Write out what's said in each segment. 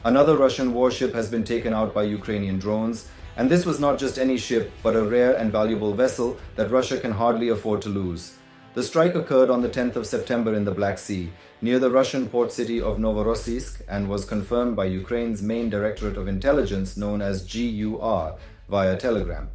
Another Russian warship has been taken out by Ukrainian drones, and this was not just any ship, but a rare and valuable vessel that Russia can hardly afford to lose. The strike occurred on the 10th of September in the Black Sea, near the Russian port city of Novorossiysk, and was confirmed by Ukraine's main Directorate of Intelligence, known as GUR, via telegram.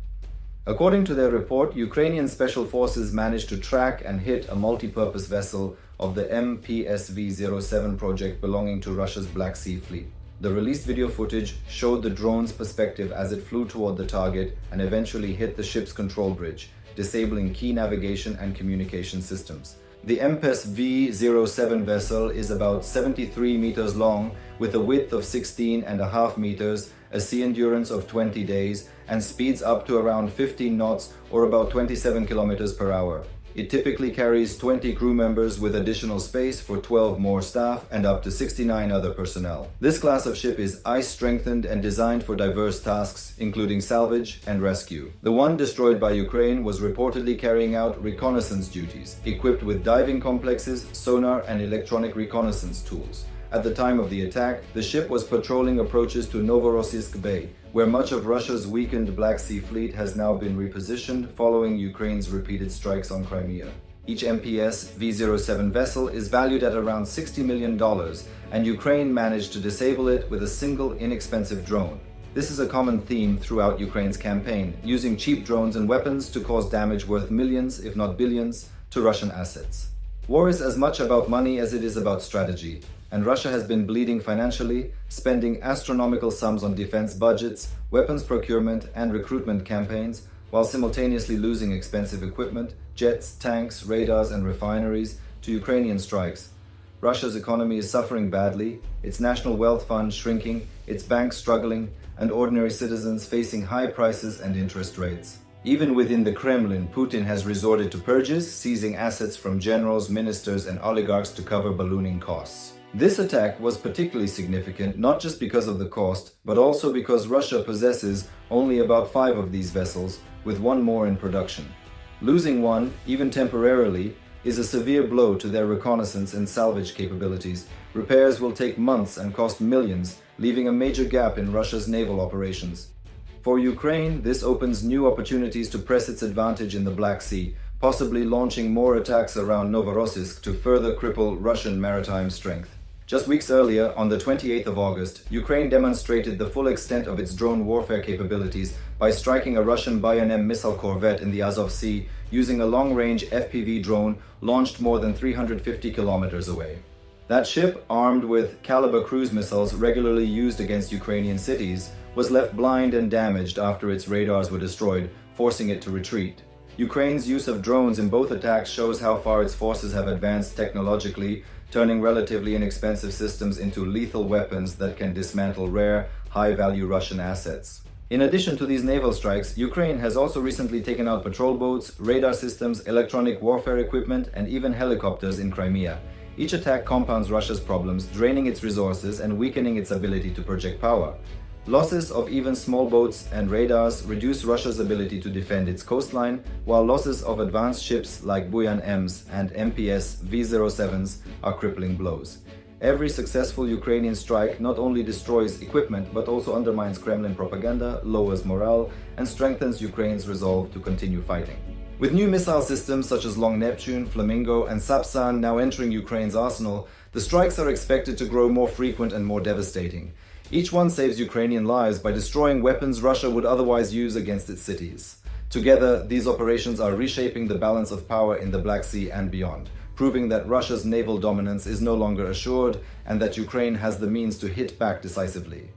According to their report, Ukrainian special forces managed to track and hit a multipurpose vessel of the MPS V-07 project belonging to Russia's Black Sea Fleet. The released video footage showed the drone's perspective as it flew toward the target and eventually hit the ship's control bridge, disabling key navigation and communication systems. The MPS V-07 vessel is about 73 meters long, with a width of 16.5 meters, a sea endurance of 20 days, and speeds up to around 15 knots or about 27 kilometers per hour. It typically carries 20 crew members with additional space for 12 more staff and up to 69 other personnel. This class of ship is ice-strengthened and designed for diverse tasks, including salvage and rescue. The one destroyed by Ukraine was reportedly carrying out reconnaissance duties, equipped with diving complexes, sonar, and electronic reconnaissance tools. At the time of the attack, the ship was patrolling approaches to Novorossiysk Bay, where much of Russia's weakened Black Sea Fleet has now been repositioned following Ukraine's repeated strikes on Crimea. Each MPS V-07 vessel is valued at around $60 million, and Ukraine managed to disable it with a single inexpensive drone. This is a common theme throughout Ukraine's campaign, using cheap drones and weapons to cause damage worth millions, if not billions, to Russian assets. War is as much about money as it is about strategy, and Russia has been bleeding financially, spending astronomical sums on defense budgets, weapons procurement, and recruitment campaigns, while simultaneously losing expensive equipment, jets, tanks, radars, and refineries to Ukrainian strikes. Russia's economy is suffering badly, its national wealth fund shrinking, its banks struggling, and ordinary citizens facing high prices and interest rates. Even within the Kremlin, Putin has resorted to purges, seizing assets from generals, ministers, and oligarchs to cover ballooning costs. This attack was particularly significant not just because of the cost, but also because Russia possesses only about 5 of these vessels, with one more in production. Losing one, even temporarily, is a severe blow to their reconnaissance and salvage capabilities. Repairs will take months and cost millions, leaving a major gap in Russia's naval operations. For Ukraine, this opens new opportunities to press its advantage in the Black Sea, possibly launching more attacks around Novorossiysk to further cripple Russian maritime strength. Just weeks earlier, on the 28th of August, Ukraine demonstrated the full extent of its drone warfare capabilities by striking a Russian Buyan-M missile corvette in the Azov Sea using a long-range FPV drone launched more than 350 kilometers away. That ship, armed with Caliber cruise missiles regularly used against Ukrainian cities, was left blind and damaged after its radars were destroyed, forcing it to retreat. Ukraine's use of drones in both attacks shows how far its forces have advanced technologically, turning relatively inexpensive systems into lethal weapons that can dismantle rare, high-value Russian assets. In addition to these naval strikes, Ukraine has also recently taken out patrol boats, radar systems, electronic warfare equipment, and even helicopters in Crimea. Each attack compounds Russia's problems, draining its resources and weakening its ability to project power. Losses of even small boats and radars reduce Russia's ability to defend its coastline, while losses of advanced ships like Buyan-Ms and MPS V-07s are crippling blows. Every successful Ukrainian strike not only destroys equipment but also undermines Kremlin propaganda, lowers morale, and strengthens Ukraine's resolve to continue fighting. With new missile systems such as Long Neptune, Flamingo, and Sapsan now entering Ukraine's arsenal, the strikes are expected to grow more frequent and more devastating. Each one saves Ukrainian lives by destroying weapons Russia would otherwise use against its cities. Together, these operations are reshaping the balance of power in the Black Sea and beyond, proving that Russia's naval dominance is no longer assured and that Ukraine has the means to hit back decisively.